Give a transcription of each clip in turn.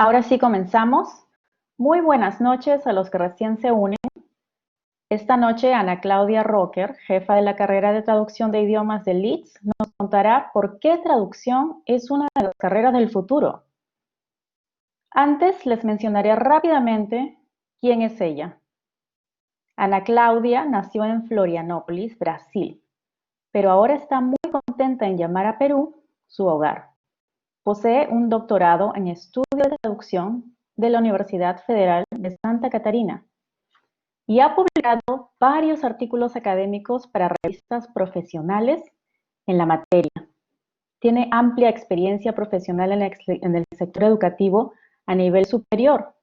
Ahora sí comenzamos. Muy buenas noches a los que recién se unen. Esta noche Ana Claudia Rocker, jefa de la carrera de traducción de idiomas de Leeds, nos contará por qué traducción es una de las carreras del futuro. Antes les mencionaré rápidamente quién es ella. Ana Claudia nació en Florianópolis, Brasil, pero ahora está muy contenta en llamar a Perú su hogar. Posee un doctorado en estudio de traducción de la Universidad Federal de Santa Catarina y ha publicado varios artículos académicos para revistas profesionales en la materia. Tiene amplia experiencia profesional en el sector educativo a nivel superior.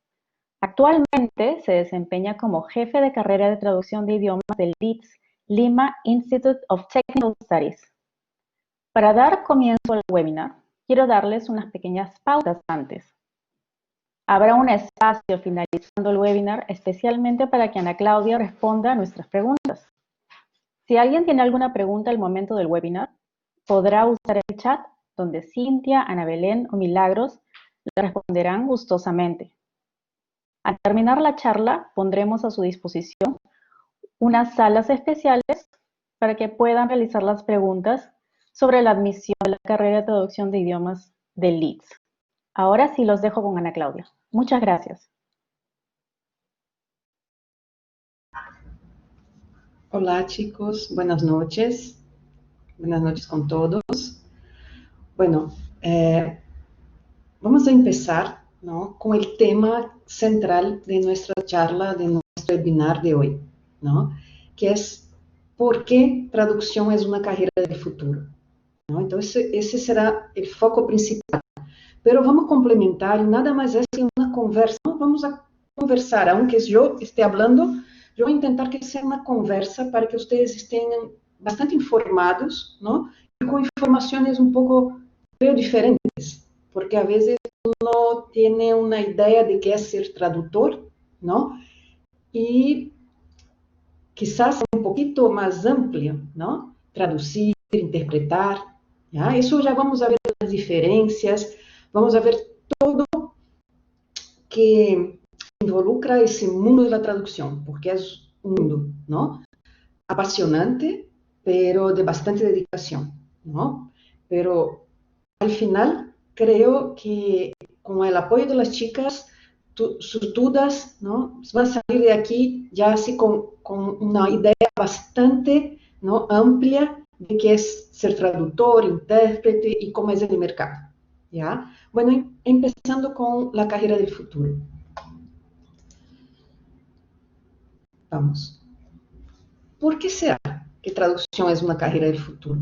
Actualmente se desempeña como jefe de carrera de traducción de idiomas del Leeds Lima Institute of Technical Studies. Para dar comienzo al webinar, quiero darles unas pequeñas pautas antes. Habrá un espacio finalizando el webinar especialmente para que Ana Claudia responda a nuestras preguntas. Si alguien tiene alguna pregunta al momento del webinar, podrá usar el chat donde Cintia, Ana Belén o Milagros le responderán gustosamente. Al terminar la charla, pondremos a su disposición unas salas especiales para que puedan realizar las preguntas sobre la admisión de la carrera de traducción de idiomas de Leeds. Ahora sí los dejo con Ana Claudia. Muchas gracias. Hola chicos, buenas noches con todos. Bueno, vamos a empezar, ¿no?, con el tema central de nuestra charla, de nuestro webinar de hoy, ¿no?, que es ¿por qué traducción es una carrera del futuro? ¿No? Entonces, ese será el foco principal. Pero vamos complementar, y nada más es que una conversa, ¿no? Vamos a conversar, aunque yo esté hablando, yo voy a intentar que sea una conversa para que ustedes estén bastante informados, ¿no? Y con informaciones un poco, creo, diferentes, porque a veces uno tiene una idea de qué es ser traductor, ¿no? Y quizás un poquito más amplio, ¿no? Traducir, interpretar, ¿ya? Eso ya vamos a ver las diferencias, vamos a ver todo que involucra ese mundo de la traducción, porque es un mundo, ¿no?, apasionante, pero de bastante dedicación, ¿no? Pero al final creo que con el apoyo de las chicas, sus dudas, ¿no?, van a salir de aquí ya así con una idea bastante, ¿no?, amplia de qué es ser traductor, intérprete y cómo es el mercado, ¿ya? Bueno, empezando con la carrera del futuro. Vamos. ¿Por qué será que traducción es una carrera del futuro?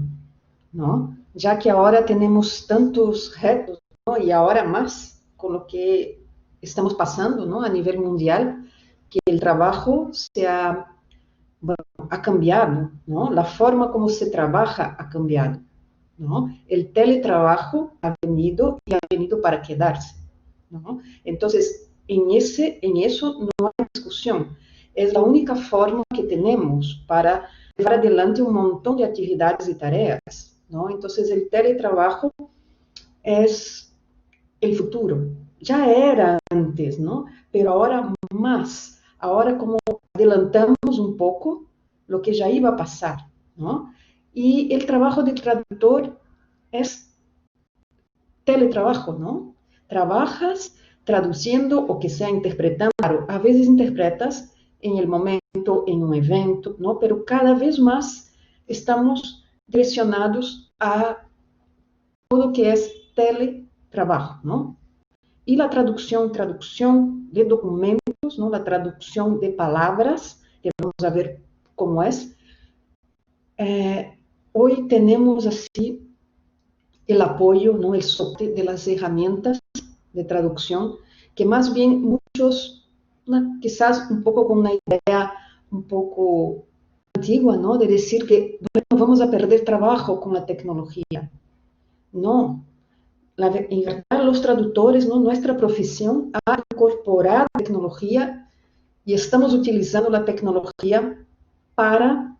¿No? Ya que ahora tenemos tantos retos, ¿no?, y ahora más con lo que estamos pasando, ¿no?, a nivel mundial, que el trabajo bueno, ha cambiado, ¿no? La forma como se trabaja ha cambiado, ¿no? El teletrabajo ha venido y ha venido para quedarse, ¿no? Entonces, en eso no hay discusión. Es la única forma que tenemos para llevar adelante un montón de actividades y tareas, ¿no? Entonces, el teletrabajo es el futuro. Ya era antes, ¿no? Pero ahora más. Ahora como adelantamos un poco lo que ya iba a pasar, ¿no? Y el trabajo del traductor es teletrabajo, ¿no? Trabajas traduciendo o que sea interpretando. Claro, a veces interpretas en el momento, en un evento, ¿no? Pero cada vez más estamos direccionados a todo que es teletrabajo, ¿no? Y la traducción de documentos, ¿no?, la traducción de palabras, que vamos a ver cómo es. Hoy tenemos así el apoyo, ¿no?, el soporte de las herramientas de traducción, que más bien muchos, quizás un poco con una idea un poco antigua, ¿no?, de decir que bueno, vamos a perder trabajo con la tecnología. No, en verdad los traductores, ¿no?, nuestra profesión ha incorporado tecnología y estamos utilizando la tecnología para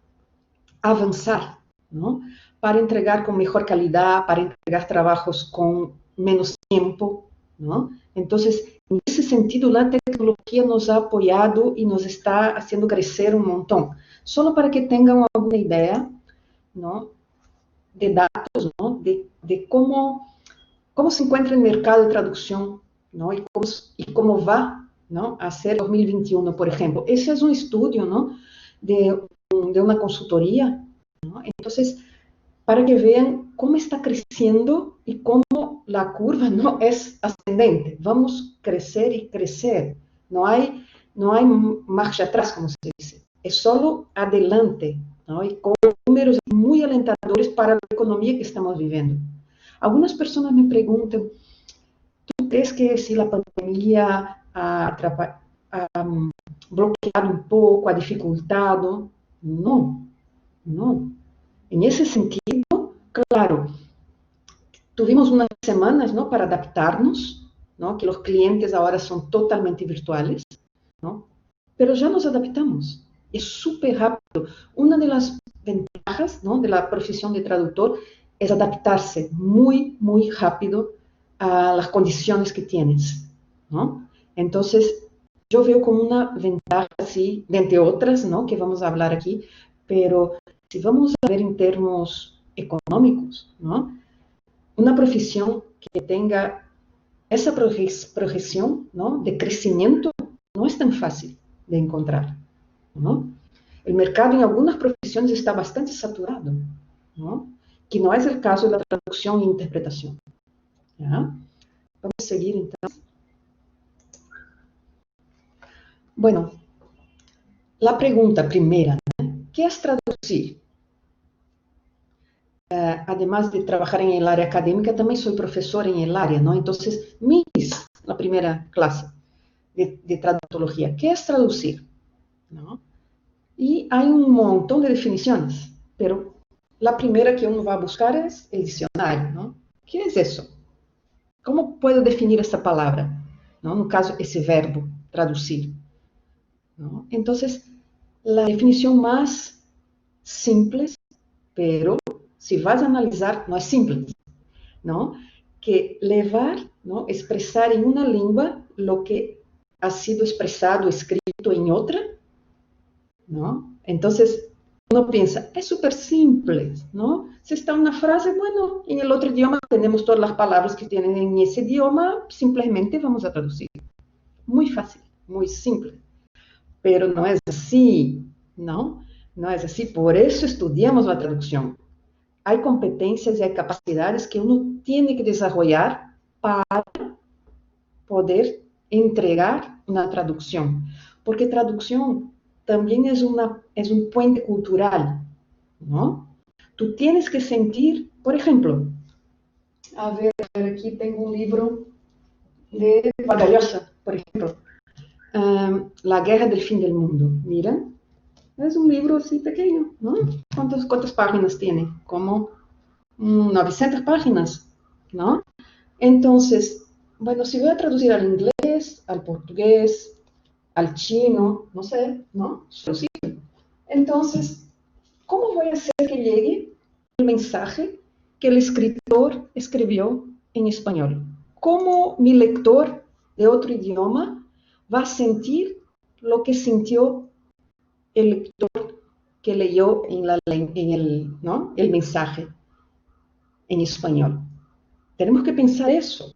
avanzar, ¿no?, para entregar con mejor calidad, para entregar trabajos con menos tiempo, ¿no? Entonces, en ese sentido, la tecnología nos ha apoyado y nos está haciendo crecer un montón. Solo para que tengan alguna idea, ¿no? De datos, ¿no? De cómo se encuentra el mercado de traducción, ¿no? Y cómo va, ¿no? A ser 2021, por ejemplo. Ese es un estudio, ¿no? De una consultoría, ¿no? Entonces, para que vean cómo está creciendo y cómo la curva no es ascendente. Vamos a crecer y crecer. No hay marcha atrás, como se dice. Es solo adelante, ¿no? Y con números muy alentadores para la economía que estamos viviendo. Algunas personas me preguntan, ¿tú crees que si la pandemia ha bloqueado un poco, ha dificultado? No, no. En ese sentido, claro, tuvimos unas semanas, ¿no? Para adaptarnos, ¿no? Que los clientes ahora son totalmente virtuales, ¿no? Pero ya nos adaptamos. Es súper rápido. Una de las ventajas, ¿no? De la profesión de traductor es adaptarse muy, muy rápido a las condiciones que tienes, ¿no? Entonces, yo veo como una ventaja, sí, de entre otras, ¿no? Que vamos a hablar aquí, pero si vamos a ver en términos económicos, ¿no? Una profesión que tenga esa proyección, ¿no? De crecimiento no es tan fácil de encontrar, ¿no? El mercado en algunas profesiones está bastante saturado, ¿no? Que no es el caso de la traducción e interpretación. ¿Ya? Vamos a seguir entonces. Bueno, la pregunta primera, ¿no? ¿Qué es traducir? Además de trabajar en el área académica, también soy profesora en el área, ¿no? Entonces, la primera clase de traductología, ¿qué es traducir? ¿No? Y hay un montón de definiciones, pero la primera que uno va a buscar es el diccionario, ¿no? ¿Qué es eso? ¿Cómo puedo definir esta palabra? ¿No? No caso, ese verbo, traducir, ¿no? Entonces, la definición más simple, pero si vas a analizar, no es simple, ¿no? Que levar, ¿no? Expresar en una lengua lo que ha sido expresado, escrito en otra, ¿no? Entonces, uno piensa, es súper simple, ¿no? Si está una frase, bueno, en el otro idioma tenemos todas las palabras que tienen en ese idioma, simplemente vamos a traducir. Muy fácil, muy simple. Pero no es así, ¿no? No es así. Por eso estudiamos la traducción. Hay competencias y hay capacidades que uno tiene que desarrollar para poder entregar una traducción. Porque traducción también es un puente cultural, ¿no? Tú tienes que sentir, por ejemplo, a ver, aquí tengo un libro de Vargas Llosa, por ejemplo, La Guerra del Fin del Mundo. Mira, es un libro así pequeño, ¿no? ¿Cuántas páginas tiene? Como 900 páginas, ¿no? Entonces, bueno, si voy a traducir al inglés, al portugués, al chino, no sé, ¿no? Sí. Entonces, ¿cómo voy a hacer que llegue el mensaje que el escritor escribió en español? ¿Cómo mi lector de otro idioma va a sentir lo que sintió el lector que leyó ¿no? El mensaje en español? Tenemos que pensar eso,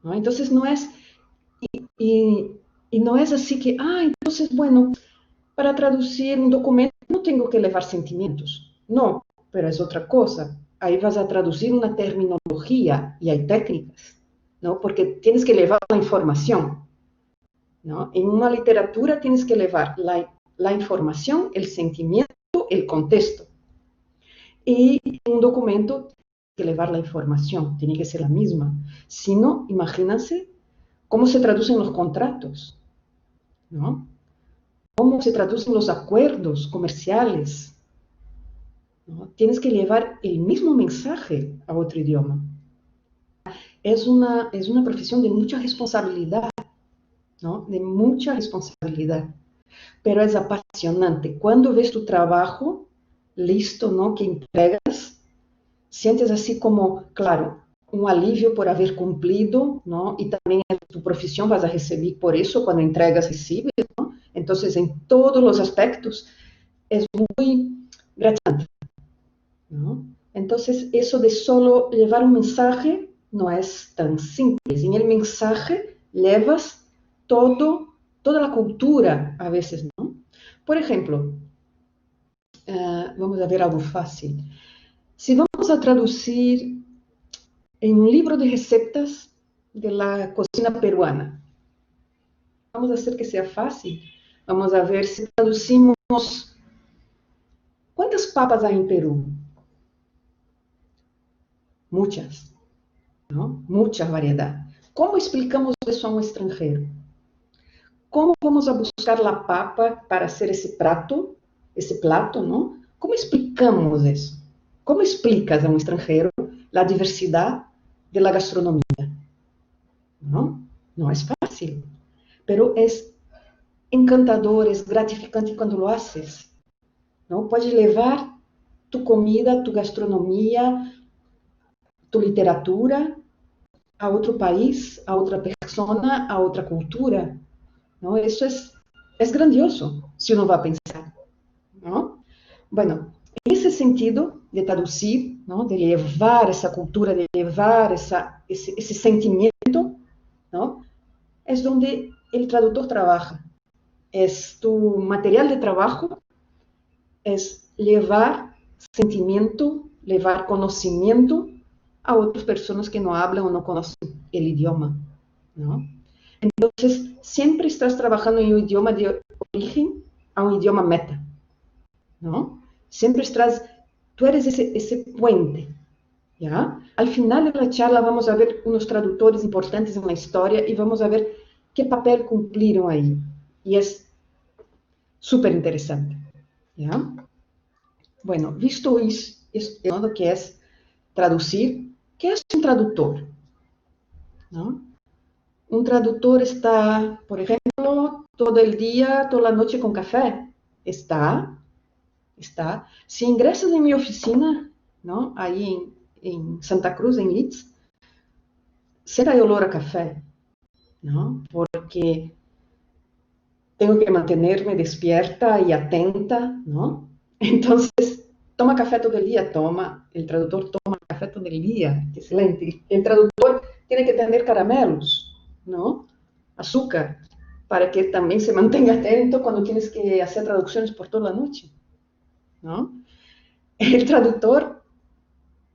¿no? Entonces no es, y, y no es así que, entonces, bueno, para traducir un documento no tengo que elevar sentimientos. No, pero es otra cosa. Ahí vas a traducir una terminología y hay técnicas, ¿no? Porque tienes que elevar la información, ¿no? En una literatura tienes que elevar la información, el sentimiento, el contexto. Y en un documento tienes que elevar la información, tiene que ser la misma. Si no, imagínense cómo se traducen los contratos, ¿no? Cómo se traducen los acuerdos comerciales, ¿no? Tienes que llevar el mismo mensaje a otro idioma. Es una profesión de mucha responsabilidad, ¿no? De mucha responsabilidad, pero es apasionante. Cuando ves tu trabajo listo, ¿no? Que entregas, sientes así como, claro, um alívio por haver cumprido, não? E também a tua profissão vas a receber por isso quando entregas recibes, não? Então, em todos os aspectos, é muito gratificante, não? Então, isso de solo levar um mensagem não é tão simples. Em el mensaje levas toda a cultura, a vezes, não? Por exemplo, vamos a ver algo fácil. Se vamos a traduzir em um livro de receitas de la cocina peruana, vamos a hacer que sea fácil. Vamos a ver se traducimos. ¿Cuántas papas hay en Perú? Muchas, ¿no? Mucha variedad. ¿Cómo explicamos eso a un extranjero? ¿Cómo vamos a buscar la papa para hacer ese plato, ¿no? ¿Cómo explicamos eso? ¿Cómo explicas a un extranjero la diversidad de la gastronomía? ¿No? No es fácil, pero es encantador, es gratificante cuando lo haces, ¿no? Puedes levar tu comida, tu gastronomía, tu literatura a outro país, a outra persona, a outra cultura, ¿no? Eso es grandioso, si uno va a pensar, ¿no? Bueno, en ese sentido de traducir, ¿no? De levar essa cultura, de levar esse sentimento, ¿no? Es donde el traductor trabaja. Es tu material de trabajo, es levar sentimento, levar conocimiento a otras personas que no hablan o no conocen el idioma, ¿no? Entonces, siempre estás trabajando en un idioma de origen a un idioma meta, ¿no? Siempre estás, tú eres ese puente, ¿ya? Al final de la charla vamos a ver unos traductores importantes en la historia y vamos a ver qué papel cumplieron ahí. Y es súper interesante, ¿ya? Bueno, visto isso, que é traduzir, que é um tradutor? Não? Um tradutor está, por exemplo, todo o dia, toda a noite com café? Está. Se ingressas em minha oficina, não? Aí em Santa Cruz, em Leeds, sempre há olor a café, não? Porque tenho que manter-me despierta e atenta, não? Então, toma café todo el día, el traductor toma café todo el día, excelente. El traductor tiene que tener caramelos, ¿no? Azúcar, para que también se mantenga atento cuando tienes que hacer traducciones por toda la noche, ¿no? El traductor,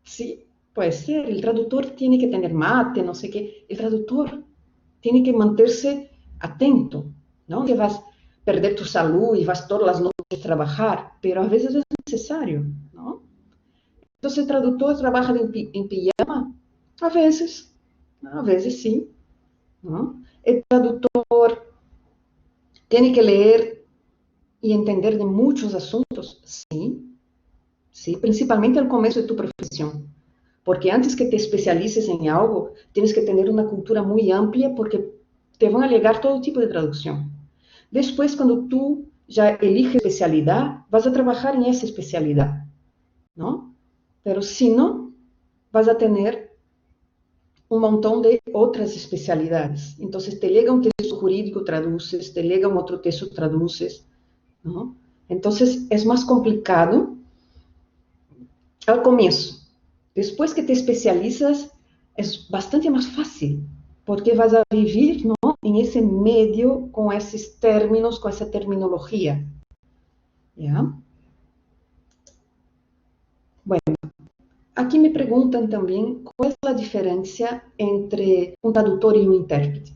sí, puede ser, el traductor tiene que tener mate, no sé qué, el traductor tiene que mantenerse atento, ¿no? Que vas a perder tu salud y vas todas las noches a trabajar, pero a veces es necesario, ¿no? Entonces, el traductor trabaja en pijama, a veces sí, ¿no? El traductor tiene que leer y entender de muchos asuntos, sí, principalmente al comienzo de tu profesión, porque antes que te especialices en algo, tienes que tener una cultura muy amplia porque te van a llegar todo tipo de traducción. Después, cuando tú ya eliges especialidad, vas a trabajar en esa especialidad, ¿no? Pero si no, vas a tener un montón de otras especialidades. Entonces, te llega un texto jurídico, traduces, te llega un otro texto, traduces, ¿no? Entonces, es más complicado al comienzo. Después que te especializas, es bastante más fácil, porque vas a vivir, ¿no? En ese medio con esos términos, con esa terminología, ¿ya? Bueno, aquí me preguntan también cuál es la diferencia entre un traductor y un intérprete.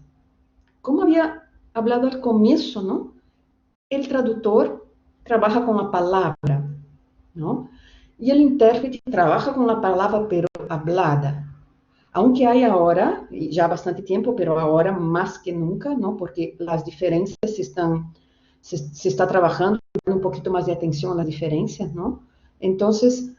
Como había hablado al comienzo, ¿no? El traductor trabaja con la palabra, ¿no? Y el intérprete trabaja con la palabra, pero hablada. Aunque hay ahora, ya bastante tiempo, pero ahora más que nunca, ¿no? Porque las diferencias se está trabajando, un poquito más de atención a las diferencias, ¿no? Entonces,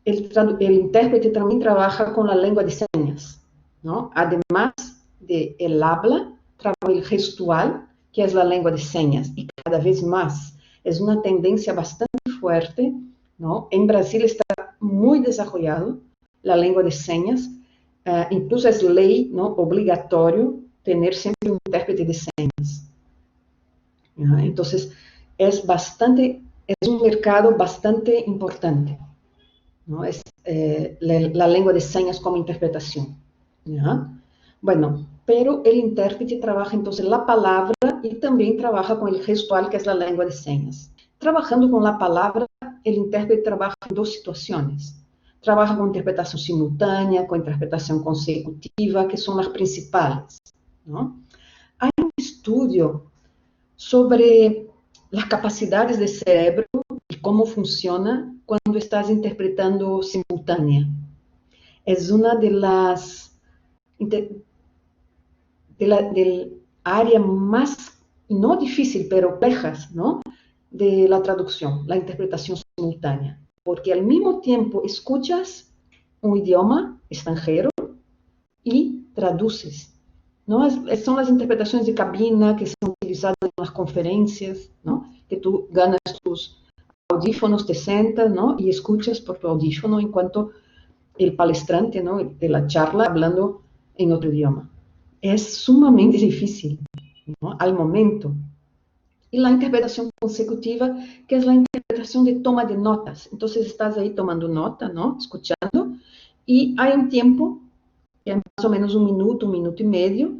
el intérprete también trabaja con la lengua de señas, ¿no? Además de el habla, trabaja el gestual, que es la lengua de señas, y cada vez más. Es una tendencia bastante fuerte, ¿no? En Brasil está muy desarrollado la lengua de señas, incluso es ley, ¿no? Obligatorio tener siempre un intérprete de señas. ¿Ya? Entonces, es un mercado bastante importante, ¿no? Es la lengua de señas como interpretación. ¿Ya? Bueno, pero el intérprete trabaja entonces la palabra y también trabaja con el gestual, que es la lengua de señas. Trabajando con la palabra, el intérprete trabaja en dos situaciones. Trabaja con interpretación simultánea, con interpretación consecutiva, que son las principales, ¿no? Hay un estudio sobre las capacidades del cerebro y cómo funciona cuando estás interpretando simultánea. Es una de las del área más, no difícil, pero complejas, ¿no? De la traducción, la interpretación simultánea. Porque al mismo tiempo escuchas un idioma extranjero y traduces, ¿no? Son las interpretaciones de cabina que son utilizadas en las conferencias, ¿no? Que tú ganas tus audífonos, te sentas, ¿no? Y escuchas por tu audífono en cuanto el palestrante, ¿no? De la charla hablando en otro idioma. Es sumamente difícil, ¿no? Al momento. Y la interpretación consecutiva, que es la interpretación de toma de notas. Entonces estás ahí tomando nota, ¿no? Escuchando, y hay un tiempo, que es más o menos un minuto y medio,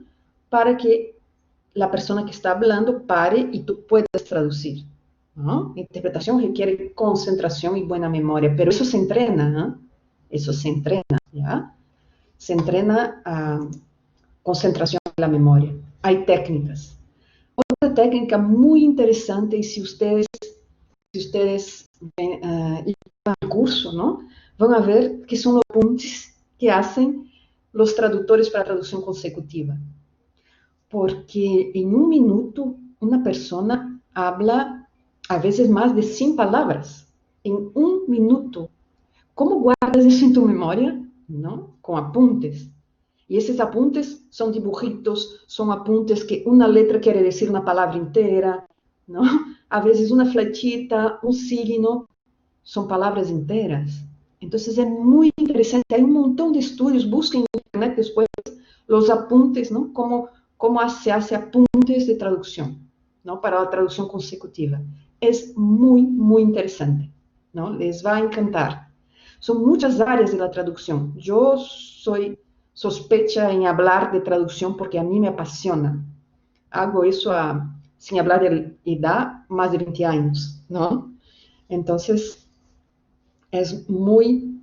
para que la persona que está hablando pare y tú puedas traducir, ¿no? Interpretación requiere concentración y buena memoria, pero eso se entrena, ¿no? Eso se entrena, ¿ya? Se entrena a concentración en la memoria. Hay técnicas. Otra técnica muy interesante, y si ustedes ven el curso, ¿no? Van a ver que son los apuntes que hacen los traductores para traducción consecutiva. Porque en un minuto una persona habla a veces más de 100 palabras. En un minuto. ¿Cómo guardas eso en tu memoria? ¿No? Con apuntes. Y esos apuntes son dibujitos, son apuntes que una letra quiere decir una palabra entera, ¿no? A veces una flechita, un signo, son palabras enteras. Entonces es muy interesante. Hay un montón de estudios, busquen en internet después los apuntes, ¿no? Cómo se hace apuntes de traducción, ¿no? Para la traducción consecutiva. Es muy, muy interesante, ¿no? Les va a encantar. Son muchas áreas de la traducción. Yo soy sospecha en hablar de traducción porque a mí me apasiona. Hago eso sin hablar de edad, más de 20 años, ¿no? Entonces, es muy,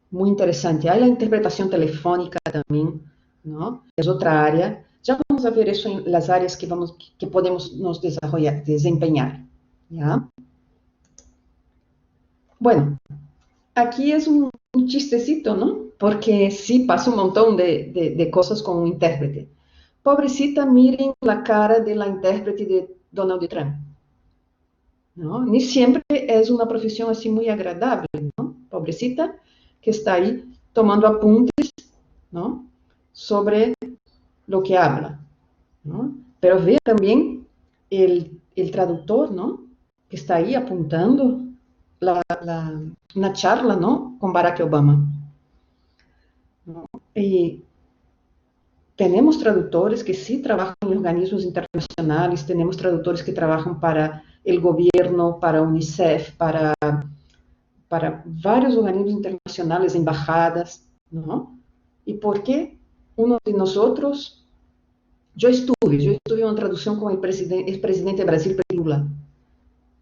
muy interesante. Hay la interpretación telefónica también, ¿no? Es otra área. Ya vamos a ver eso en las áreas que podemos nos desarrollar, desempeñar, ¿ya? Bueno, aquí es un chistecito, ¿no? Porque sí pasa un montón de cosas con un intérprete. Pobrecita, miren la cara de la intérprete de Donald Trump, ¿no? Ni siempre es una profesión así muy agradable, ¿no? Pobrecita, que está ahí tomando apuntes, ¿no? Sobre lo que habla, ¿no? Pero ve también el traductor, ¿no? Que está ahí apuntando una charla, ¿no? Con Barack Obama, ¿no? Y tenemos traductores que sí trabajan en organismos internacionales, tenemos traductores que trabajan para el gobierno, para UNICEF, para varios organismos internacionales, embajadas, ¿no? ¿Y por qué uno de nosotros? Yo estuve en una traducción con el presidente de Brasil, Lula,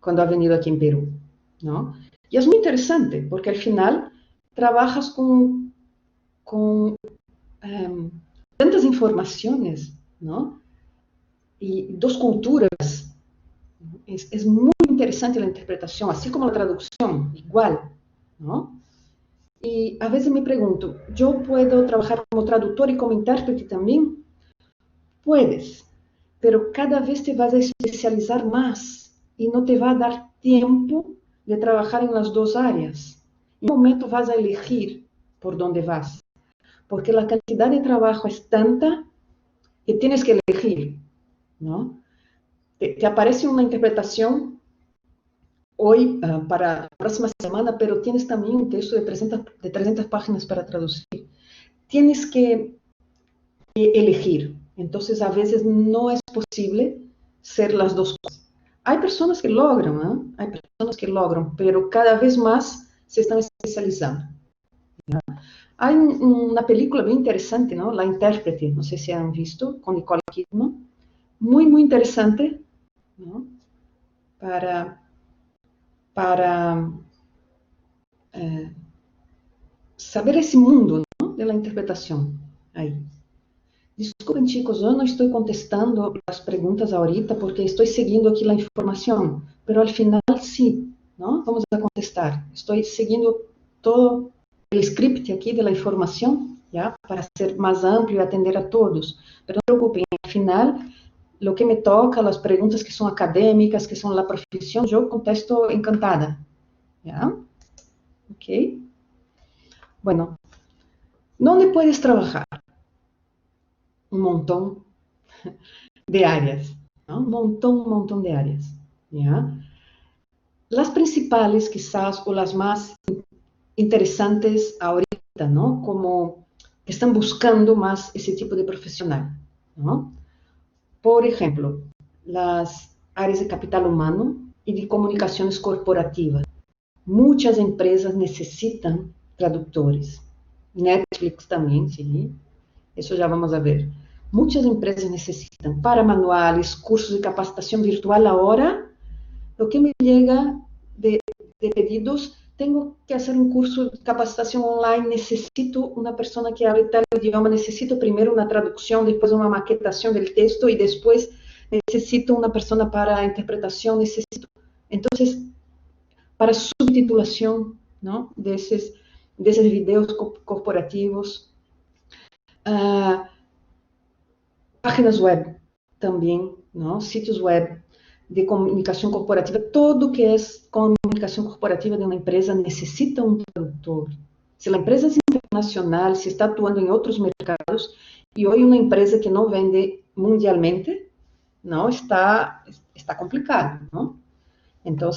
cuando ha venido aquí en Perú, ¿no? Y es muy interesante, porque al final trabajas con tantas informaciones, ¿no? Y dos culturas. Es muy interesante la interpretación, así como la traducción, igual, ¿no? Y a veces me pregunto, ¿yo puedo trabajar como traductor y como intérprete también? Puedes, pero cada vez te vas a especializar más y no te va a dar tiempo de trabajar en las dos áreas. En un momento vas a elegir por dónde vas, porque la cantidad de trabajo es tanta que tienes que elegir, ¿no? Te aparece una interpretación hoy para la próxima semana, pero tienes también un texto de 300 páginas para traducir. tienes que elegir. Entonces, a veces no es posible ser las dos cosas. Hay personas que logran, ¿eh? Hay personas que logran, pero cada vez más se están especializando. ¿Ya? Hay una película bien interesante, ¿no? La Intérprete, no sé si han visto, con Nicole Kidman. Muy, muy interesante, ¿no? Para eh, saber esse mundo, ¿no? De la interpretação. Aí. Desculpem, chicos, eu não estou contestando as perguntas ahorita porque estou seguindo aqui a informação, pero al final sí, ¿no? Vamos a contestar. Estou seguindo todo o script aqui da informação, ¿ya? Para ser mais amplo e atender a todos. Pero não se preocupem, al final, lo que me toca, as perguntas que são acadêmicas, que são a profissão, eu contesto encantada, ¿ya? Ok. Bueno, ¿dónde puedes trabajar? Un montón de áreas, ¿no? Un montón de áreas, ¿ya? Las principales, quizás, o las más interesantes ahorita, ¿no? Como que están buscando más ese tipo de profesional, ¿no? Por ejemplo, las áreas de capital humano y de comunicaciones corporativas. Muchas empresas necesitan traductores. Netflix también, sí. Eso ya vamos a ver. Muchas empresas necesitan para manuales, cursos de capacitación virtual. Ahora, lo que me llega de pedidos, tengo que hacer un curso de capacitación online, necesito una persona que hable tal idioma, necesito primero una traducción, después una maquetación del texto y después necesito una persona para interpretación, necesito... Entonces, para subtitulación, ¿no? de esos videos corporativos. Páginas web também, não? Sitios web de comunicação corporativa, tudo que é comunicação corporativa de uma empresa necessita um tradutor. Se a empresa é internacional, se está atuando em outros mercados, e hoje uma empresa que não vende mundialmente, não está complicado, não? Então,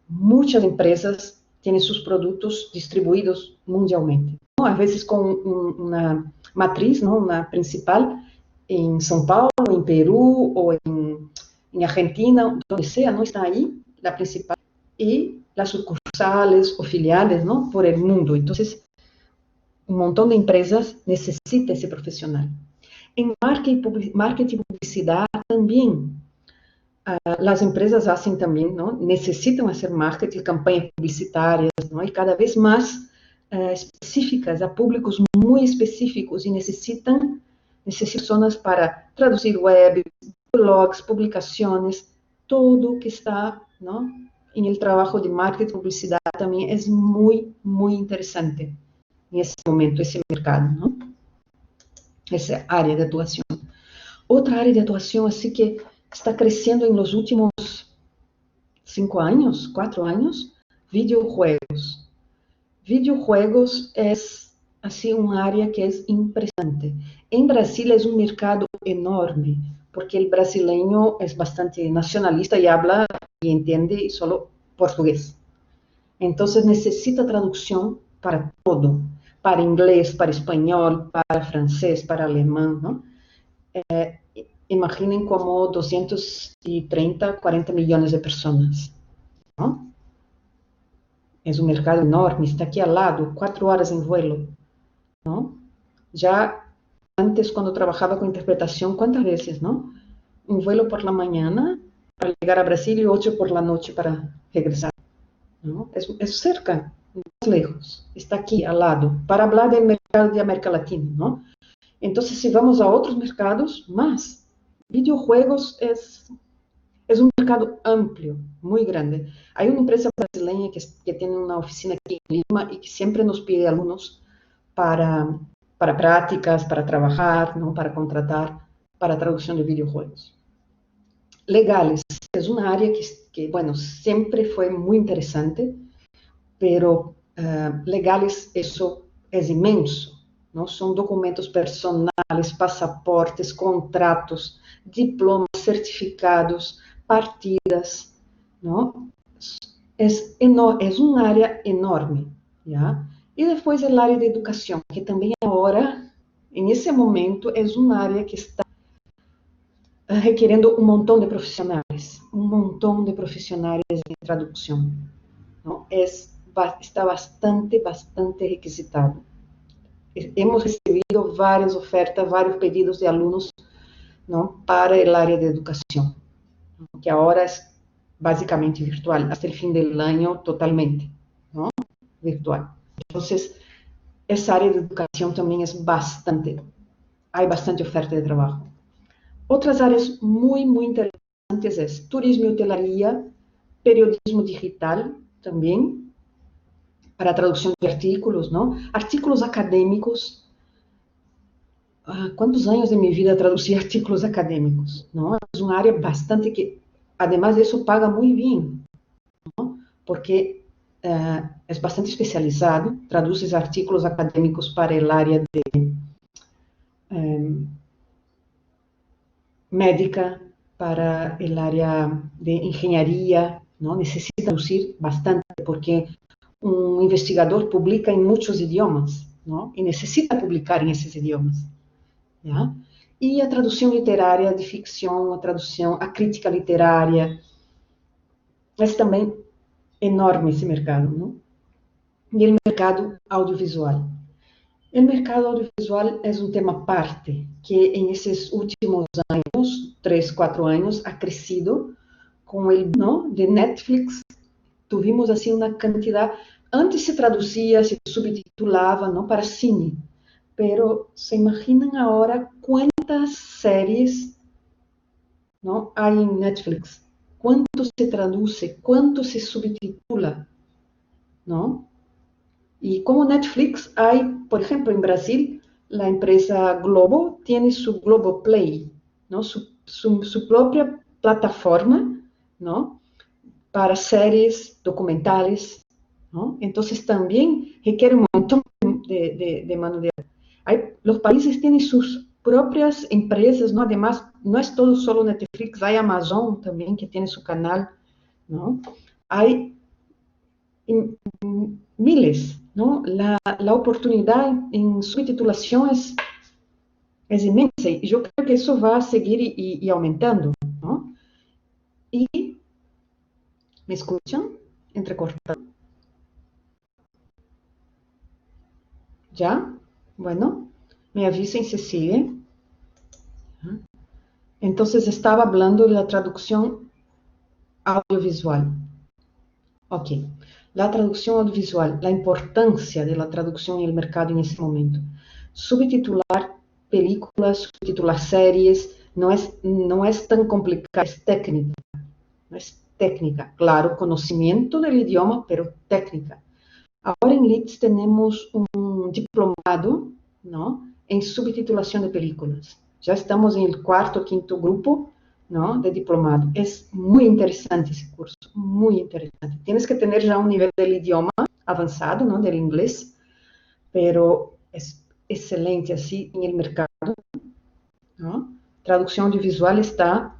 muitas empresas têm seus produtos distribuídos mundialmente. Às vezes com uma matriz, não? Uma principal, em São Paulo, em Peru ou em Argentina, onde seja, não está aí, a principal, e as sucursales ou filiales, não, por el mundo. Então, um montão de empresas necessita esse profissional. Em marketing e publicidade também, as empresas fazem também, não, necessitam fazer marketing, campanhas publicitárias, não, e cada vez mais específicas, a públicos muito específicos e necessitam pessoas para traduzir web, blogs, publicações, tudo que está, ¿no? em el trabalho de marketing e publicidade também é muito, muito interessante nesse momento, esse mercado, ¿no? Essa área de atuação. Outra área de atuação, assim, que está crescendo nos últimos 5 anos, 4 anos, videojuegos. Videojuegos é assim, uma área que é impressionante. Em Brasil é um mercado enorme, porque o brasileiro é bastante nacionalista e habla e entende só português. Então, necessita tradução para todo, para inglês, para espanhol, para francês, para alemão, não? Imaginem como 230, 40 milhões de pessoas, não? É um mercado enorme, está aqui ao lado, 4 horas em vuelo, não? Já antes, quando trabalhava com interpretação, quantas vezes, não? Um vuelo por la mañana para chegar a Brasil e 8 por la noite para regressar. Não? É cerca, mais lejos, está aqui ao lado, para falar do mercado de América Latina, não? Então, se vamos a outros mercados, mais videojuegos é um mercado amplio, muito grande. Há uma empresa brasileira que tem uma oficina aqui em Lima e que sempre nos pede alunos para práticas, para trabalhar, não, para contratar, para tradução de videojuegos. Legales, é uma área que bueno, sempre foi muito interessante, pero legales, isso é imenso, não? São documentos personais, passaportes, contratos, diplomas, certificados, partidas, não? É uma área enorme, já? E depois a área de educação, que também agora En ese momento es un área que está requeriendo un montón de profesionales de traducción, ¿no? Está bastante requisitado. Hemos recibido varias ofertas, varios pedidos de alumnos, ¿no? Para el área de educación, ¿no? Que ahora es básicamente virtual, hasta el fin del año totalmente, ¿no? Virtual. Entonces, esa área de educación también hay bastante oferta de trabajo. Otras áreas muy interesantes es turismo y hotelería, periodismo digital también, para traducción de artículos, ¿no? Artículos académicos. ¿Cuántos años de mi vida traducí artículos académicos? ¿No? Es un área bastante que, además de eso, paga muy bien, ¿no? Porque es bastante especializado, traduces artículos académicos para el área de médica, para el área de ingeniería, ¿no? Necesita traducir bastante porque un investigador publica en muchos idiomas, ¿no? Y necesita publicar en esos idiomas, ¿ya? Y a tradução literária de ficção, a crítica literária, é também enorme esse mercado, não? E o mercado audiovisual. O mercado audiovisual é um tema aparte, que em esses últimos anos, 3, 4 anos, ha crescido com o, ¿no? De Netflix. Tuvimos assim uma quantidade, antes se traduzia, se subtitulava, não, para cine, pero se imaginan agora quantas séries, não, há em Netflix, quanto se traduz, quanto se subtitula, não? E como Netflix, há, por exemplo, em Brasil, a empresa Globo tem su Globoplay, não? Su própria plataforma, não? Para séries, documentales, ¿no? Entonces también requiere un montón de mano de obra. Los países tienen sus propias empresas, ¿no? Además, no es todo solo Netflix, hay Amazon también que tiene su canal, ¿no? Hay miles, ¿no? La oportunidad en subtitulación es inmensa y yo creo que eso va a seguir y aumentando, ¿no? Y, ¿me escuchan? Entrecortado. ¿Ya? Bueno, me avisen si sigue. Entonces estaba hablando de la traducción audiovisual. Ok. La traducción audiovisual, la importancia de la traducción en el mercado en este momento. Subtitular películas, subtitular series, no es tan complicado, es técnica. No es técnica, claro, conocimiento del idioma, pero técnica. Ahora en Leeds tenemos un diplomado, ¿no? En subtitulación de películas. Ya estamos en el cuarto o quinto grupo, ¿no? De diplomado. Es muy interesante ese curso, muy interesante. Tienes que tener ya un nivel del idioma avanzado, ¿no? Del inglés, pero es excelente así en el mercado, ¿no? Traducción audiovisual está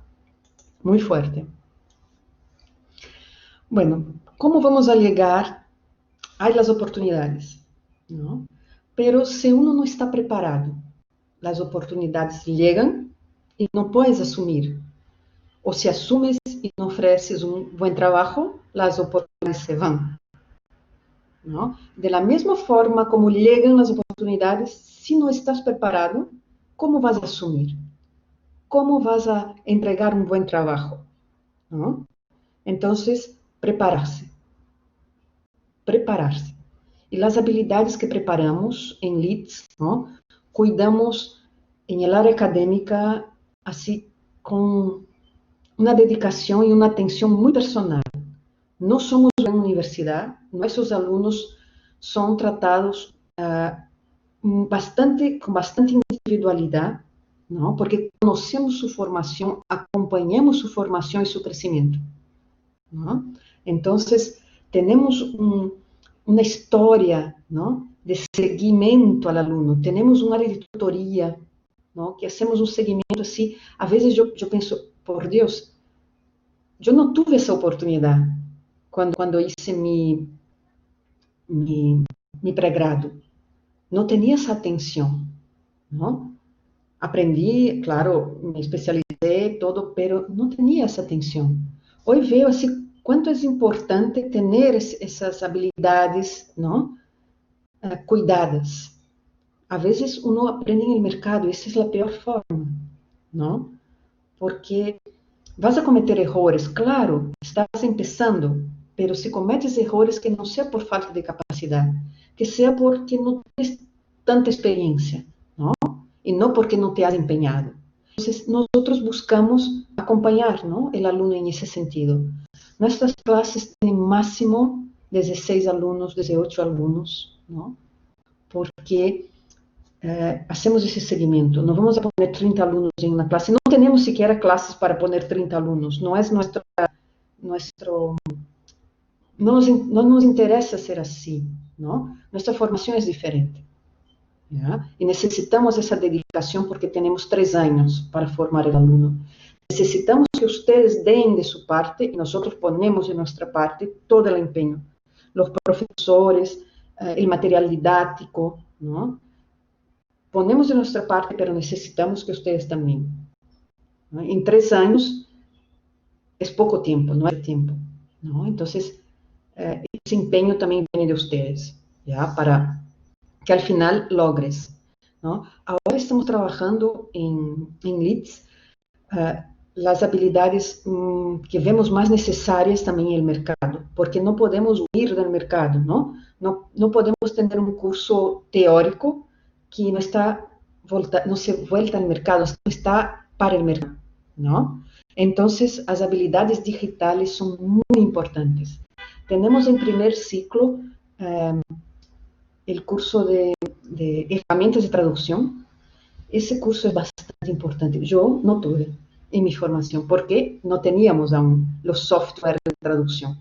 muy fuerte. Bueno, ¿cómo vamos a llegar? Hay las oportunidades, ¿no? Pero si uno no está preparado, las oportunidades llegan y no puedes asumir. O si asumes y no ofreces un buen trabajo, las oportunidades se van, ¿no? De la misma forma como llegan las oportunidades, si no estás preparado, ¿cómo vas a asumir? ¿Cómo vas a entregar un buen trabajo? ¿No? Entonces, prepararse. Prepararse. Y las habilidades que preparamos en Leeds, ¿no? Cuidamos en el área académica así con una dedicación y una atención muy personal. No somos una universidad, nuestros alumnos son tratados con bastante individualidad, ¿no? Porque conocemos su formación, acompañamos su formación y su crecimiento, ¿no? Entonces, tenemos una historia, ¿no? De seguimiento al alumno, tenemos un área de tutoría, ¿no? Que hacemos un seguimiento así. A veces yo pienso, por Dios, yo no tuve esa oportunidad cuando hice mi pregrado. No tenía esa atención, ¿no? Aprendí, claro, me especialicé, todo, pero no tenía esa atención. Hoy veo así cuánto es importante tener esas habilidades, ¿no? Cuidadas. A veces uno aprende en el mercado y esa es la peor forma, ¿no? Porque vas a cometer errores, claro, estás empezando, pero si cometes errores que no sea por falta de capacidad, que sea porque no tienes tanta experiencia, ¿no? Y no porque no te has empeñado. Entonces, nosotros buscamos acompañar, ¿no? El alumno en ese sentido. Nuestras clases tienen máximo desde 6 alumnos, desde 8 alumnos, ¿no? Porque hacemos ese seguimiento. No vamos a poner 30 alumnos en una clase. No tenemos siquiera clases para poner 30 alumnos. No es nuestro no nos interesa ser así, ¿no? Nuestra formación es diferente. ¿Ya? Y necesitamos esa dedicación porque tenemos 3 años para formar el alumno. Necesitamos que ustedes den de su parte y nosotros ponemos de nuestra parte todo el empeño. Los profesores, el material didáctico, ¿no? Ponemos de nuestra parte, pero necesitamos que ustedes también. ¿No? En 3 años es poco tiempo, no es tiempo, ¿no? Entonces, ese empeño también viene de ustedes, ¿ya? Para que al final logres, ¿no? Ahora estamos trabajando en Leeds las habilidades que vemos más necesarias también en el mercado, porque no podemos huir del mercado, ¿no? No podemos tener un curso teórico que no se vuelta al mercado, no está para el mercado, ¿no? Entonces, las habilidades digitales son muy importantes. Tenemos en primer ciclo el curso de herramientas de traducción. Ese curso es bastante importante. Yo no tuve en mi formación porque no teníamos aún los softwares de traducción,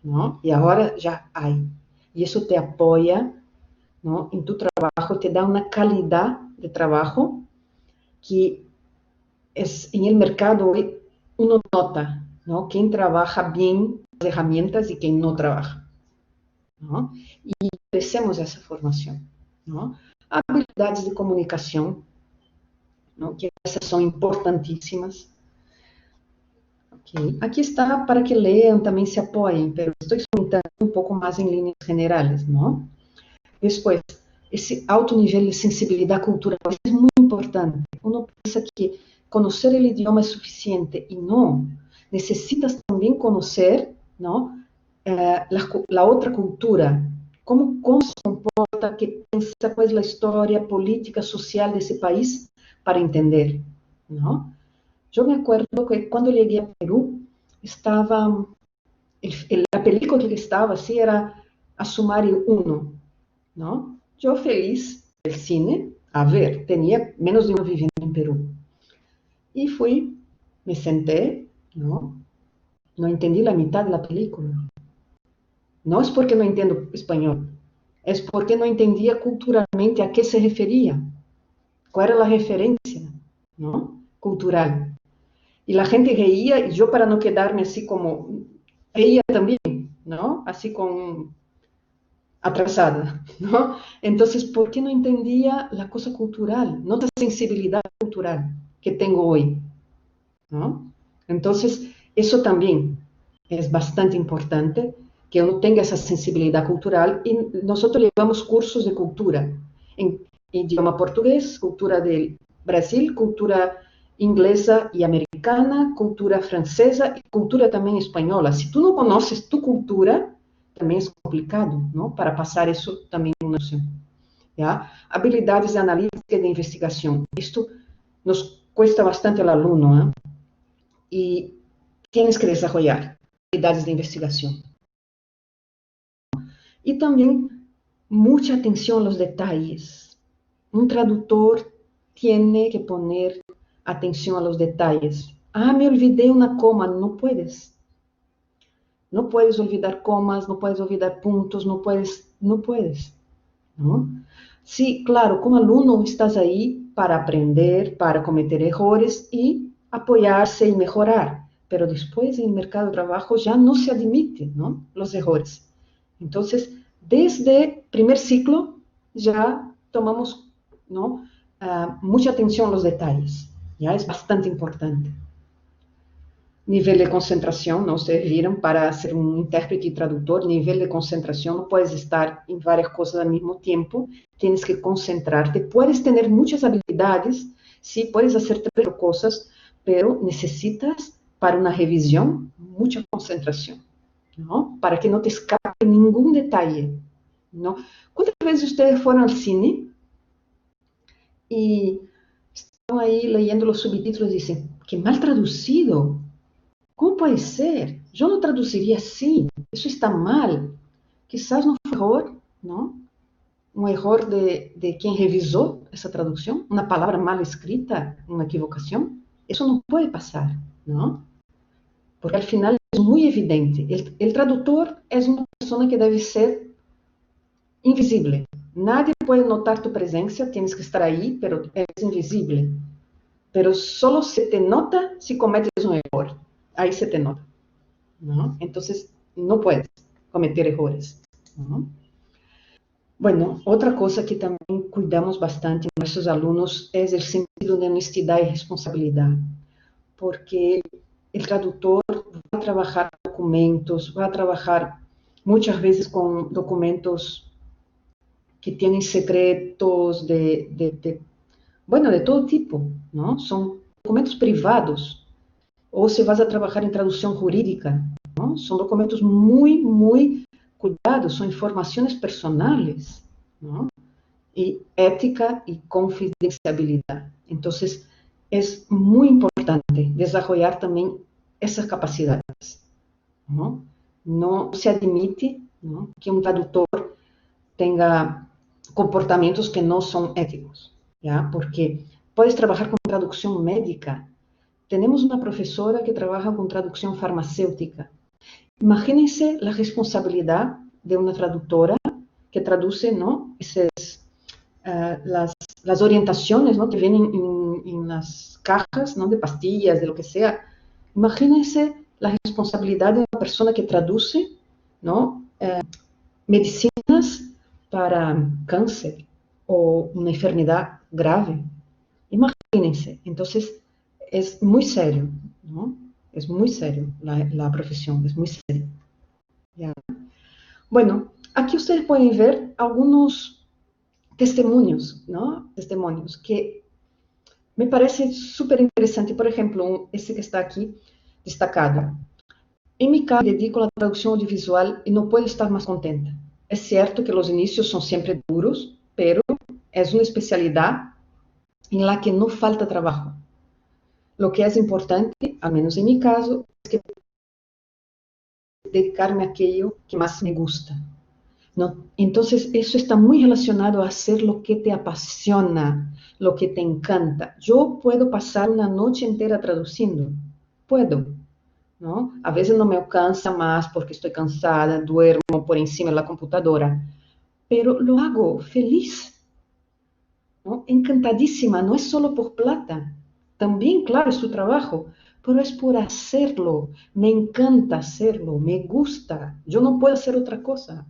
¿no? Y ahora ya hay. Y eso te apoya, ¿no? En tu trabajo, te da una calidad de trabajo que es en el mercado hoy uno nota, ¿no? Quién trabaja bien las herramientas y quién no trabaja, ¿no? Y ofrecemos esa formación, ¿no? Habilidades de comunicación, ¿no? Que essas são importantíssimas. Okay. Aqui está para que leiam, também se apoiem, pero estou comentando um pouco mais em linhas generais, não? Depois, esse alto nível de sensibilidade cultural é muito importante. Uno pensa que conhecer o idioma é suficiente e não. Necessitas também conhecer, não? A outra cultura, como se comporta, que pensa, qual é a história política, social desse país, para entender, ¿no? Yo me acuerdo que cuando llegué a Perú, estaba, la película que estaba así era a Sumário 1, ¿no? Yo feliz del cine, a ver, tenía menos de un año viviendo en Perú. Y fui, me senté, ¿no? No entendí la mitad de la película. No es porque no entiendo español, es porque no entendía culturalmente a qué se refería, cuál era la referencia, ¿no? Cultural. Y la gente reía y yo para no quedarme así como, reía también, ¿no? Así con atrasada, ¿no? Entonces, ¿por qué no entendía la cosa cultural, no la sensibilidad cultural que tengo hoy, ¿no? Entonces, eso también es bastante importante, que uno tenga esa sensibilidad cultural y nosotros llevamos cursos de cultura en idioma portugués, cultura del Brasil, cultura inglesa y americana, cultura francesa y cultura también española. Si tú no conoces tu cultura, también es complicado, ¿no? Para pasar eso también en una opción, ¿ya? Habilidades de analítica y de investigación. Esto nos cuesta bastante al alumno, ¿eh? Y tienes que desarrollar habilidades de investigación. Y también mucha atención a los detalles. Un traductor tiene que poner atención a los detalles. Ah, me olvidé una coma. No puedes. No puedes olvidar comas, no puedes olvidar puntos, no puedes. ¿No? Sí, claro, como alumno estás ahí para aprender, para cometer errores y apoyarse y mejorar. Pero después en el mercado de trabajo ya no se admite, ¿no? Los errores. Entonces, desde primer ciclo ya tomamos, ¿no? mucha atención a los detalles, ¿ya? Es bastante importante. Nivel de concentración, ¿no? Ustedes vieron, para ser un intérprete y traductor, nivel de concentración, no puedes estar en varias cosas al mismo tiempo, tienes que concentrarte, puedes tener muchas habilidades, sí, puedes hacer tres cosas, pero necesitas para una revisión mucha concentración, ¿no? Para que no te escape ningún detalle, ¿no? ¿Cuántas veces ustedes fueron al cine y están ahí leyendo los subtítulos y dicen, qué mal traducido? ¿Cómo puede ser? Yo no traduciría así, eso está mal. Quizás no fue error, ¿no? Un error de quien revisó esa traducción, una palabra mal escrita, una equivocación. Eso no puede pasar, ¿no? Porque al final es muy evidente. El traductor es una persona que debe ser invisible. Nadie puede notar tu presencia, tienes que estar ahí, pero es invisible. Pero solo se te nota si cometes un error. Ahí se te nota, ¿no? Entonces, no puedes cometer errores, ¿no? Bueno, otra cosa que también cuidamos bastante en nuestros alumnos es el sentido de honestidad y responsabilidad, porque el traductor va a trabajar documentos, va a trabajar muchas veces con documentos que tienen secretos bueno, de todo tipo, ¿no? Son documentos privados, ou se vas a trabalhar em tradução jurídica, ¿no? São documentos muito cuidados, são informações personales, ¿no? E ética e confidencialidade. Então, é muito importante desenvolver também essas capacidades, ¿no? Não se admite, ¿no?, que um tradutor tenha comportamentos que não são éticos, ¿ya? Porque puedes trabalhar com tradução médica. Tenemos una profesora que trabaja con traducción farmacéutica. Imagínense la responsabilidad de una traductora que traduce, ¿no?, las orientaciones, ¿no?, que vienen en las cajas, ¿no?, de pastillas, de lo que sea. Imagínense la responsabilidad de una persona que traduce, ¿no?, medicinas para cáncer o una enfermedad grave. Imagínense. Entonces, es muy serio, ¿no? Es muy serio la profesión, es muy serio. ¿Ya? Bueno, aquí ustedes pueden ver algunos testimonios, ¿no? Testimonios que me parece súper interesante. Por ejemplo, este que está aquí destacado. En mi caso, me dedico a la traducción audiovisual y no puedo estar más contenta. Es cierto que los inicios son siempre duros, pero es una especialidad en la que no falta trabajo. Lo que es importante, al menos en mi caso, es que dedicarme a aquello que más me gusta, ¿no? Entonces, eso está muy relacionado a hacer lo que te apasiona, lo que te encanta. Yo puedo pasar una noche entera traduciendo, puedo, ¿no? A veces no me alcanza más porque estoy cansada, duermo por encima de la computadora, pero lo hago feliz, ¿no? Encantadísima, no es solo por plata. También, claro, es su trabajo, pero es por hacerlo. Me encanta hacerlo, me gusta. Yo no puedo hacer otra cosa,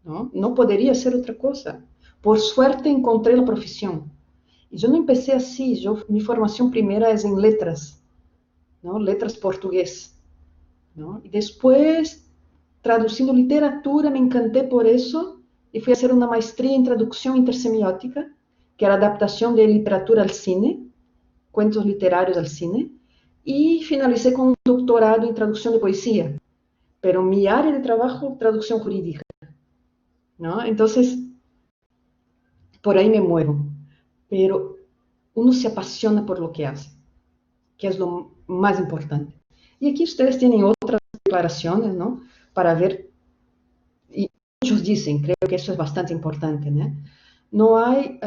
¿no? No podría hacer otra cosa. Por suerte encontré la profesión. Y yo no empecé así. Mi formación primera es en letras, ¿no? Letras portugués, ¿no? Y después, traduciendo literatura, me encanté por eso y fui a hacer una maestría en traducción intersemiótica, que era adaptación de literatura al cine, cuentos literarios al cine, y finalicé con un doctorado en traducción de poesía, pero mi área de trabajo, traducción jurídica, ¿no? Entonces, por ahí me muevo, pero uno se apasiona por lo que hace, que es lo más importante. Y aquí ustedes tienen otras declaraciones, ¿no?, para ver, y muchos dicen, creo que eso es bastante importante, ¿no? No hay...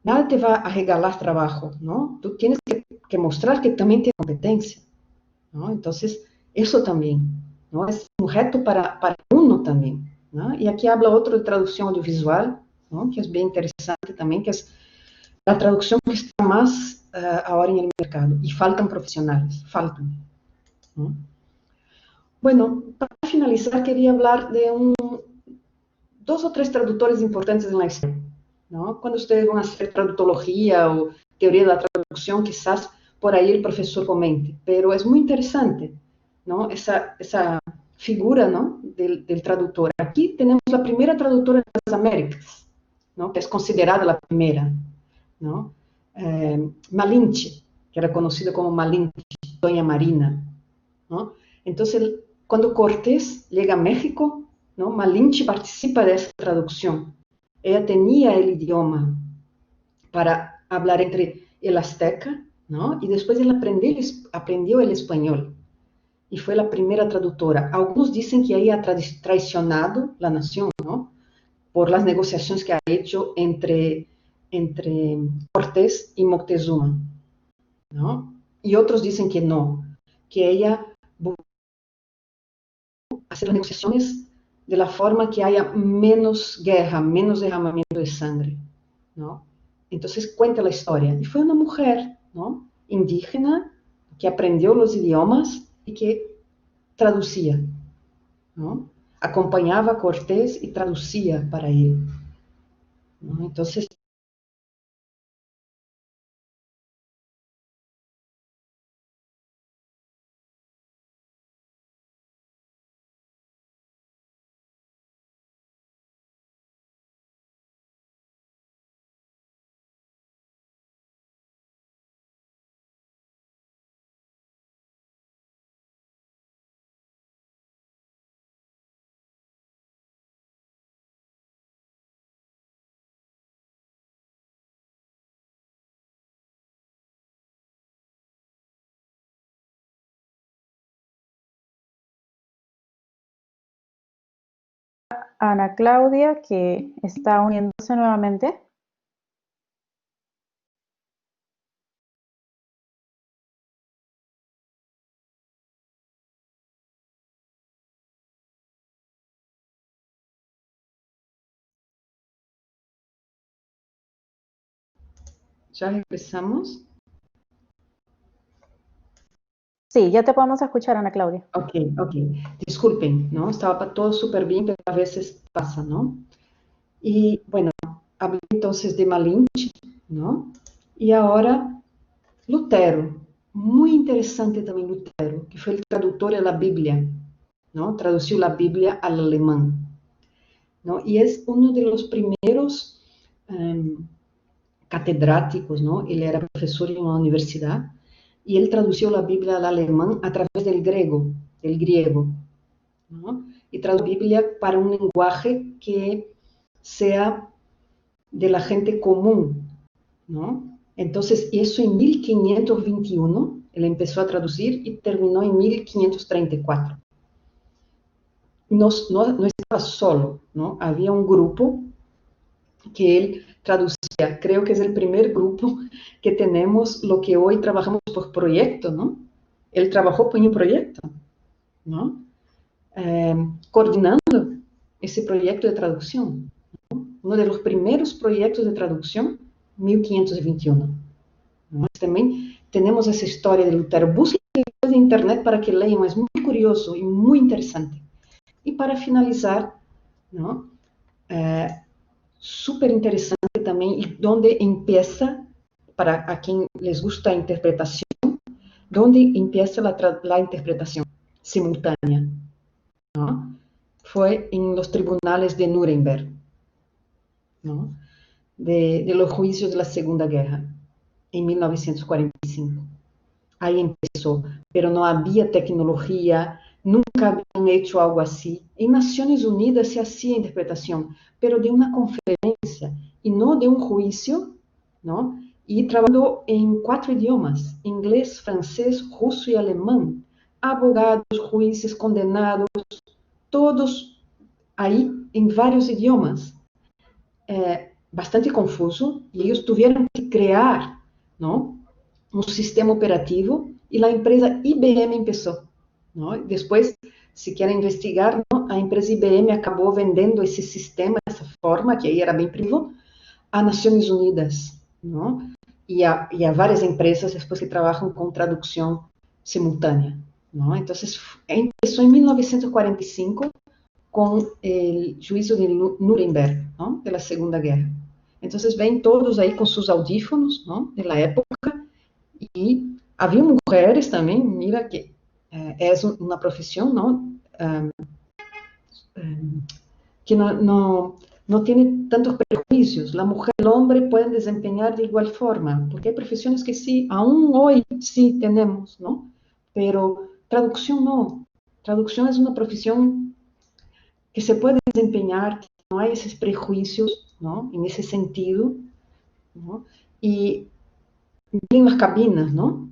nada te va a regalar trabajo, ¿no? Tú tienes que mostrar que también tienes competencia, ¿no? Entonces, eso también, ¿no? Es un reto para uno también, ¿no? Y aquí habla otro de traducción audiovisual, ¿no?, que es bien interesante también, que es la traducción que está más ahora en el mercado. Y faltan profesionales, faltan, ¿no? Bueno, para finalizar, quería hablar de dos o tres traductores importantes en la historia, ¿no? Cuando ustedes van a hacer traductología o teoría de la traducción, quizás por ahí el profesor comente, pero es muy interesante, ¿no? Esa figura, ¿no? del traductor. Aquí tenemos la primera traductora de las Américas, ¿no? Que es considerada la primera, ¿no? Malinche, que era conocida como Malinche, Doña Marina, ¿no? Entonces, cuando Cortés llega a México, ¿no? Malinche participa de esa traducción. Ella tenía el idioma para hablar entre el azteca, ¿no? Y después él aprendió el español y fue la primera traductora. Algunos dicen que ella ha traicionado la nación, ¿no? Por las negociaciones que ha hecho entre Cortés y Moctezuma, ¿no? Y otros dicen que no, que ella hacer las negociaciones de la forma que haya menos guerra, menos derramamiento de sangre, ¿no? Entonces cuenta la historia. Y fue una mujer, ¿no? Indígena que aprendió los idiomas y que traducía, ¿no? Acompañaba a Cortés y traducía para él, ¿no? Entonces, Ana Claudia, que está uniéndose nuevamente. ya regresamos. Sí, ya te podemos escuchar, Ana Claudia. Ok, ok. Disculpen, ¿no? Estaba todo súper bien, pero a veces pasa, ¿no? Y bueno, hablé entonces de Malinche, ¿no? Y ahora Lutero, muy interesante también Lutero, que fue el traductor de la Biblia, ¿no? Tradució la Biblia al alemán, ¿no? Y es uno de los primeros catedráticos, ¿no? Él era profesor en una universidad y él tradució la Biblia al alemán a través del griego, ¿no? Y tradujo la Biblia para un lenguaje que sea de la gente común, ¿no? Entonces, eso en 1521, él empezó a traducir y terminó en 1534. No estaba solo, ¿no? Había un grupo que él traducía. Creo que es el primer grupo que tenemos lo que hoy trabajamos por proyecto, ¿no? Él trabajó por un proyecto, ¿no? Coordinando ese proyecto de traducción. Uno de los primeros proyectos de traducción, 1521. ¿No? También tenemos esa historia de Lutero. Busquen en internet para que lean, es muy curioso y muy interesante. Y para finalizar, ¿no? Súper interesante también, y donde empieza, para a quien les gusta la interpretación, donde empieza la interpretación simultánea, ¿no? Fue en los tribunales de Nuremberg, ¿no? De los juicios de la Segunda Guerra, en 1945. Ahí empezó, pero no había tecnología, nunca habían hecho algo así. En Naciones Unidas se hacía interpretación, pero de una conferencia y no de un juicio, ¿no? Y trabajando en 4 idiomas, inglés, francés, ruso y alemán. Abogados, jueces, condenados, todos ahí en varios idiomas. Bastante confuso, y ellos tuvieron que crear, ¿no? Un sistema operativo y la empresa IBM empezó, ¿no? Después, si quieren investigar, ¿no? A empresa IBM acabó vendendo ese sistema, essa forma, que aí era bem privado, a Nações Unidas, ¿no? Y a varias empresas después que trabajan con traducción simultánea, ¿no? Entonces, empezó en 1945 con el juicio de Nuremberg, ¿no? De la Segunda Guerra. Entonces ven todos ahí con sus audífonos, ¿no? De la época. Y había mujeres también, mira que es una profesión, ¿no? Que no tiene tantos prejuicios. La mujer y el hombre pueden desempeñar de igual forma, porque hay profesiones que sí, aún hoy sí tenemos, ¿no? Pero traducción no. Traducción es una profesión que se puede desempeñar, que no hay esos prejuicios, ¿no? En ese sentido, ¿no? Y en las cabinas, ¿no?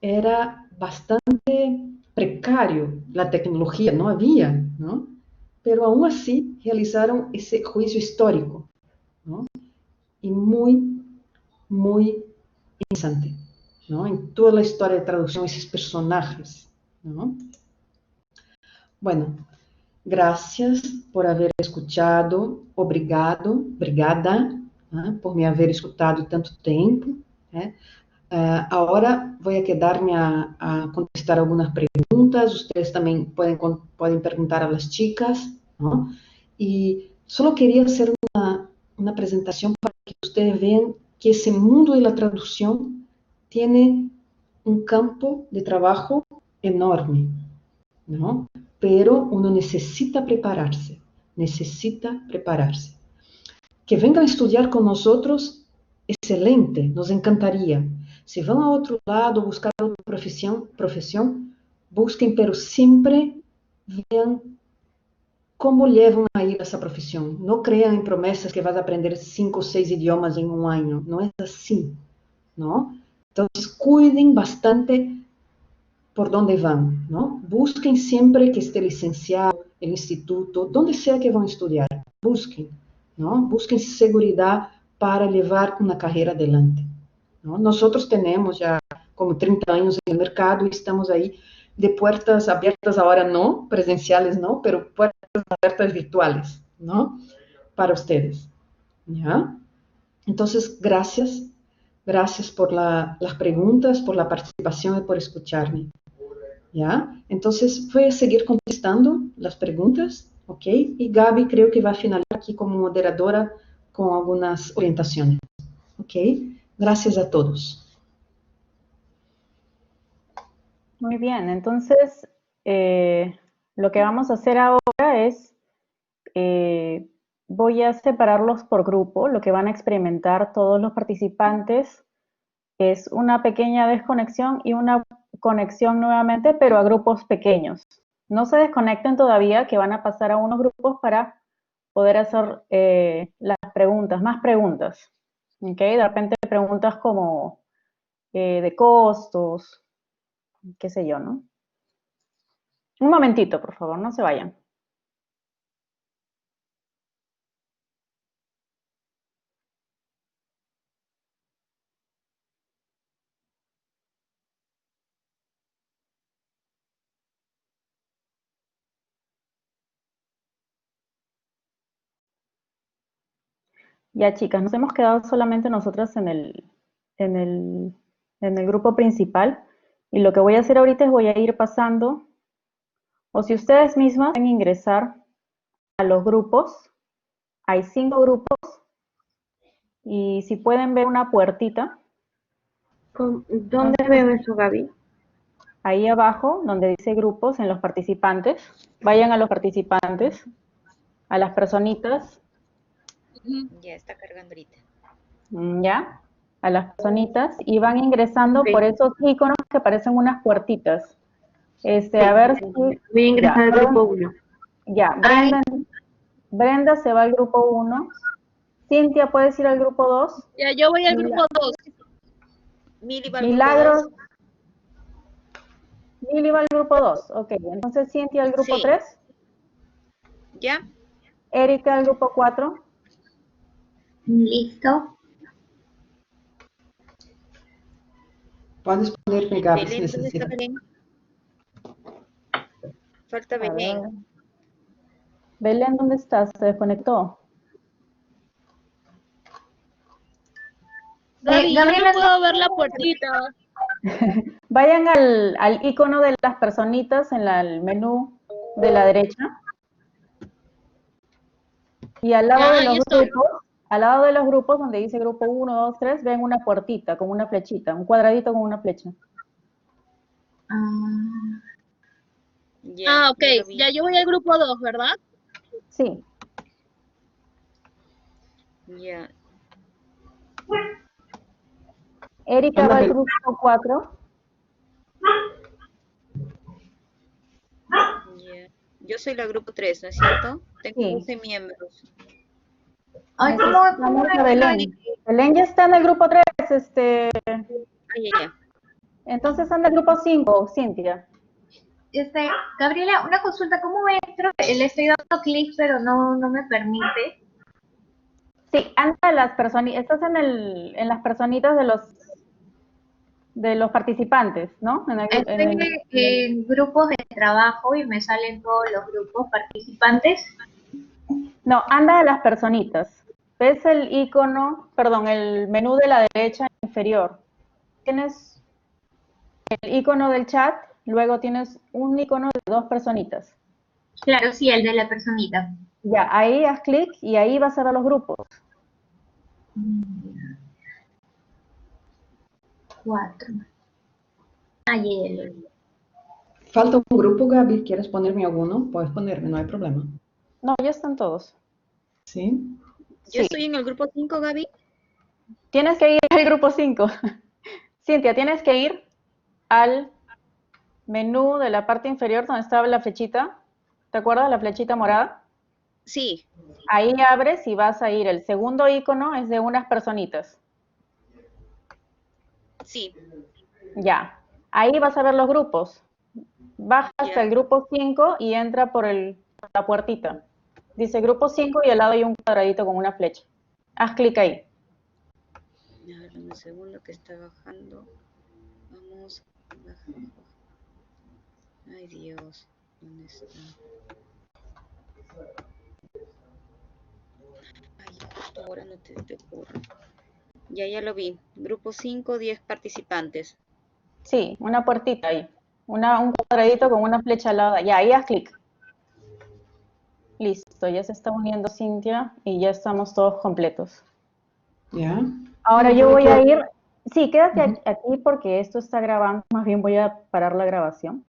Era bastante precario la tecnología, no había, ¿no? Pero aún así realizaron ese juicio histórico, ¿no? Y muy, muy interesante, ¿no? En toda la historia de traducción, esos personajes, ¿no? Bueno, gracias por haber escuchado, obrigado, obrigada, né, por me haber escutado tanto tempo. Né? Agora vou quedar-me a contestar algumas perguntas, vocês também podem perguntar a las chicas, ¿no? E só queria fazer uma apresentação para que vocês vejam que esse mundo da tradução tem um campo de trabalho enorme, ¿no? Pero uno necesita prepararse, necesita prepararse. Que vengan a estudiar con nosotros, excelente, nos encantaría. Si van a otro lado, buscar otra profesión, busquen, pero siempre vean cómo llevan a ir a esa profesión. No crean en promesas que vas a aprender 5 o 6 idiomas en un año. No es así, ¿no? Entonces, cuiden bastante por dónde van, ¿no? Busquen siempre que esté licenciado, el instituto, donde sea que van a estudiar, busquen, ¿no? Busquen seguridad para llevar una carrera adelante, ¿no? Nosotros tenemos ya como 30 años en el mercado y estamos ahí de puertas abiertas, ahora no, presenciales no, pero puertas abiertas virtuales, ¿no? Para ustedes, ¿ya? Entonces, gracias. Gracias por las preguntas, por la participación y por escucharme. ¿Ya? Entonces, voy a seguir contestando las preguntas, ¿ok? Y Gaby creo que va a finalizar aquí como moderadora con algunas orientaciones, ¿ok? Gracias a todos. Muy bien, entonces lo que vamos a hacer ahora es, voy a separarlos por grupo. Lo que van a experimentar todos los participantes es una pequeña desconexión y una conexión nuevamente, pero a grupos pequeños. No se desconecten todavía, que van a pasar a unos grupos para poder hacer las preguntas, más preguntas. ¿Ok? De repente preguntas como de costos, qué sé yo, ¿no? Un momentito, por favor, no se vayan. Ya, chicas, nos hemos quedado solamente nosotras en el grupo principal. Y lo que voy a hacer ahorita es voy a ir pasando, o si ustedes mismas pueden ingresar a los grupos. Hay 5 grupos. Y si pueden ver una puertita. ¿Dónde veo eso, Gaby? Ahí abajo, donde dice grupos, en los participantes. Vayan a los participantes, a las personitas. Ya está cargando ahorita. ¿Ya? A las personitas y van ingresando por esos iconos que parecen unas puertitas. A ver si... Voy a ingresar al grupo 1. Ya, Brenda se va al grupo 1. Cintia, ¿puedes ir al grupo 2? Ya, yo voy al grupo 2. Mili va al Milagros. grupo 2. Mili va al grupo 2. Ok, entonces Cintia al grupo 3. ¿Ya? Erika al grupo 4. Listo. Puedes ponerme, Gaby, si Belén, ¿dónde está necesitas. Belén? Falta Belén. Belén, ¿dónde estás? ¿Se desconectó? Gaby, yo no puedo ver la puertita. Vayan al icono de las personitas en el menú de la derecha. Y al lado Ya, de ahí los estoy. grupos, Al lado de los grupos, donde dice grupo 1, 2, 3, ven una puertita con una flechita, un cuadradito con una flecha. Ya, Ok, ya lo vi. ya yo voy al grupo 2, ¿verdad? Sí. Ya, Erika Ana va al Bel- grupo 4. ya. Yo soy la grupo 3, ¿no es cierto? Tengo Sí. 12 miembros. Ay, Necesitamos a Belén. Belén ya está en el grupo 3, Ah, ya, ya. entonces anda el grupo 5, Cintia. Gabriela, una consulta, ¿cómo entro? Le estoy dando clic, pero no me permite. Sí, anda las personitas, estás en las personitas de los participantes, ¿no? Estoy en grupos de trabajo y me salen todos los grupos participantes. No, anda a las personitas. ¿Ves el icono, perdón, el menú de la derecha inferior? Tienes el icono del chat, luego tienes un icono de dos personitas. Claro, sí, el de la personita. Ya, ahí haz clic y ahí vas a ver los grupos. 4. Ayer. Falta un grupo, Gaby. ¿Quieres ponerme alguno? Puedes ponerme, no hay problema. No, ya están todos. ¿Sí? Yo Sí, estoy en el grupo 5, Gaby. tienes que ir al grupo 5. Cintia, tienes que ir al menú de la parte inferior donde estaba la flechita. ¿Te acuerdas la flechita morada? Sí, Ahí abres y vas a ir. El segundo icono es de unas personitas. sí. Ya. Ahí vas a ver los grupos. Baja hasta Ya. el grupo 5 y entra por la puertita. Dice grupo 5 y al lado hay un cuadradito con una flecha. Haz clic ahí. A ver, un segundo que está bajando. Vamos. Baja, baja. Ay, Dios. ¿Dónde está? Ay, justo ahora no te ocurre. Ya lo vi. Grupo 5, 10 participantes. Sí, una puertita ahí. Un cuadradito con una flecha al lado. Ya, ahí haz clic. Listo, ya se está uniendo Cintia y ya estamos todos completos. ¿Ya? Ahora No, yo pero voy a que- ir. Sí, quédate Ujú. aquí porque esto está grabando. Más bien voy a parar la grabación.